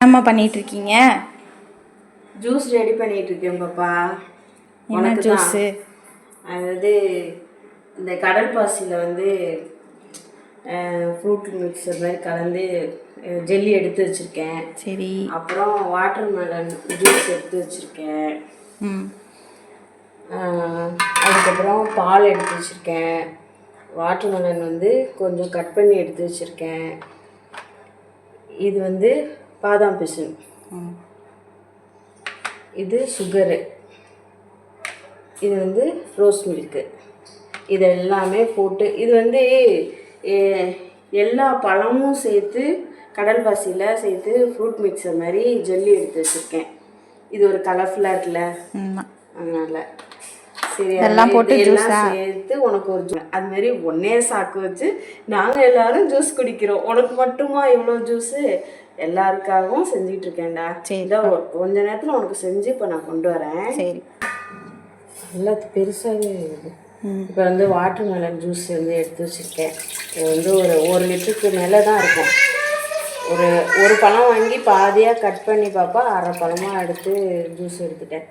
என்னம்மா பண்ணிட்டு இருக்கீங்க? ஜூஸ் ரெடி பண்ணிட்டு இருக்கேன் பாப்பா. என்ன ஜூஸ்? அதாவது இந்த கடல் பாசியில் வந்து ஃப்ரூட் மிக்சர் மாதிரி கலந்து ஜெல்லி எடுத்து வச்சுருக்கேன். சரி. அப்புறம் வாட்டர் மெலன் ஜூஸ் எடுத்து வச்சுருக்கேன். அதுக்கப்புறம் பால் எடுத்து வச்சுருக்கேன். வாட்டர் மெலன் வந்து கொஞ்சம் கட் பண்ணி எடுத்து வச்சுருக்கேன். இது வந்து பாதாம் பிசின், இது சுகரு, இது வந்து ரோஸ் மில்க்கு. இது எல்லாமே போட்டு இது வந்து எல்லா பழமும் சேர்த்து கடல் பாசியில் சேர்த்து ஃப்ரூட் மிக்சர் மாதிரி ஜெல்லி எடுத்து வச்சுருக்கேன். இது ஒரு கலர்ஃபுல்லாக இருக்குல்ல, அதனால் சரி எல்லாம் போட்டு எல்லாம் சேர்த்து உனக்கு ஒரு ஜூஸ் அது மாதிரி ஒன்னே சாக்கு வச்சு நாங்கள் எல்லாரும் ஜூஸ் குடிக்கிறோம். உனக்கு மட்டுமா இவ்வளோ ஜூஸு? எல்லாருக்காகவும் செஞ்சுட்டு இருக்கேன்டா. சரி, கொஞ்ச நேரத்தில் உனக்கு செஞ்சு இப்போ நான் கொண்டு வரேன். சரி, நல்லா பெருசாகவே இருக்குது. இப்போ வந்து வாட்டர் மெலன் ஜூஸ் வந்து எடுத்து வச்சுருக்கேன். இது வந்து ஒரு லிட்டருக்கு மேலே தான் இருக்கும். ஒரு பழம் வாங்கி பாதியாக கட் பண்ணி பாப்பா அரை பழமாக எடுத்து ஜூஸ் எடுத்துட்டேன்.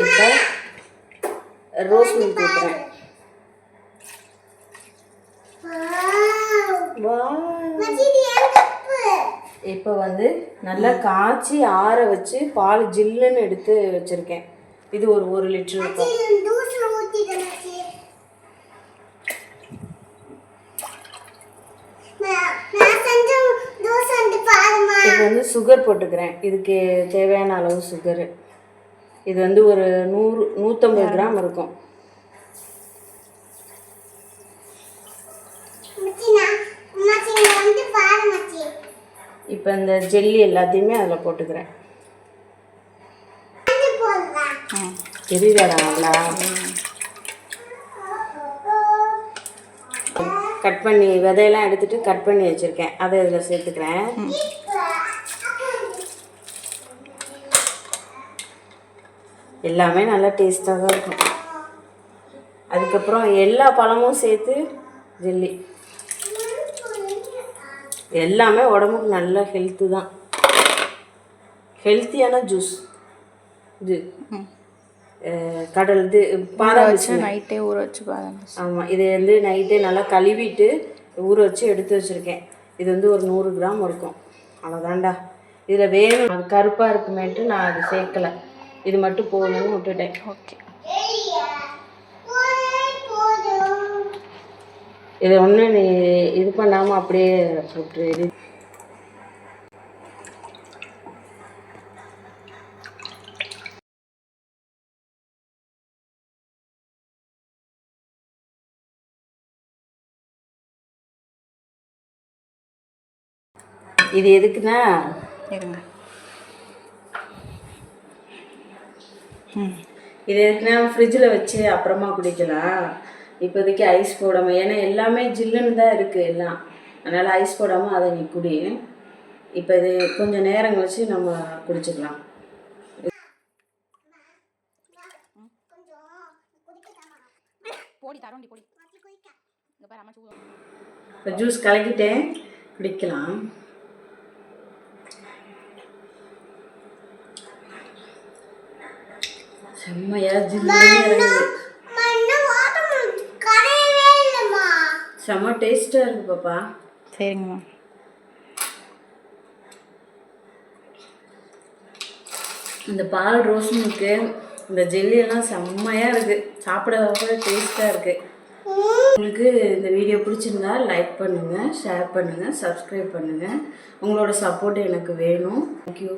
இப்போ ரோஸ் மில்க் ஊற்றுறேன். இப்போ வந்து நல்லா காய்ச்சி ஆற வச்சு பால் ஜில்லுன்னு எடுத்து வச்சுருக்கேன். இது ஒரு லிட்டர் இருக்கும். இப்போ வந்து சுகர் போட்டுக்கிறேன். இதுக்கு தேவையான அளவு சுகரு. இது வந்து ஒரு 150 கிராம் இருக்கும். இப்போ இந்த ஜெல்லி எல்லாத்தையுமே அதில் போட்டுக்கிறேன். தெரியுதாடா? கட் பண்ணி விதையெல்லாம் எடுத்துட்டு கட் பண்ணி வச்சுருக்கேன். அதை இதில் சேர்த்துக்கிறேன். எல்லாமே நல்லா டேஸ்ட்டாக தான் இருக்கும். அதுக்கப்புறம் எல்லா பழமும் சேர்த்து ஜெல்லி. எல்லாமே உடம்புக்கு நல்ல ஹெல்த்து தான். ஹெல்த்தியான ஜூஸ் இது. கடல் இது பாதாம் வச்சு நைட்டே ஊற வச்சு பாதாம். ஆமாம், இது வந்து நைட்டே நல்லா கழுவிட்டு ஊற வச்சு எடுத்து வச்சுருக்கேன். இது வந்து ஒரு 100 கிராம் இருக்கும். அவ்வளோதான்டா. இதில் வேணும் அது கருப்பாக இருக்குமேன்ட்டு நான் அது சேர்க்கலை. இது மட்டும் போகணும்னு விட்டுட்டேன். ஓகே, இதை ஒன்றும் நீ இது பண்ணாமல் அப்படியே விட்டுரு. இது எதுக்குன்னா இருங்க, இது எதுக்குன்னா ஃப்ரிட்ஜில் வச்சு அப்புறமா குடிக்கலாம். இப்போதைக்கு ஐஸ் போடாமல், ஏன்னா எல்லாமே ஜில்லுன்னு தான் இருக்குது எல்லாம். அதனால் ஐஸ் போடாமல் அதை நீ குடி. இப்போ இது கொஞ்சம் நேரம் கழிச்சு நம்ம குடிச்சிக்கலாம். இப்போ ஜூஸ் கலக்கிட்டேன், குடிக்கலாம். செம்மையா ஜில்லுன்னு இறங்குது. செம்ம டேஸ்ட்டாக இருக்குது பாப்பா. சரிங்கம்மா. இந்த பால் ரோஸ் மில்க்கு இந்த ஜெல்லியெல்லாம் செம்மையாக இருக்குது. சாப்பிட டேஸ்ட்டாக இருக்குது. உங்களுக்கு இந்த வீடியோ பிடிச்சிருந்தா லைக் பண்ணுங்கள், ஷேர் பண்ணுங்கள், சப்ஸ்கிரைப் பண்ணுங்கள். உங்களோட சப்போர்ட் எனக்கு வேணும். தேங்க்யூ.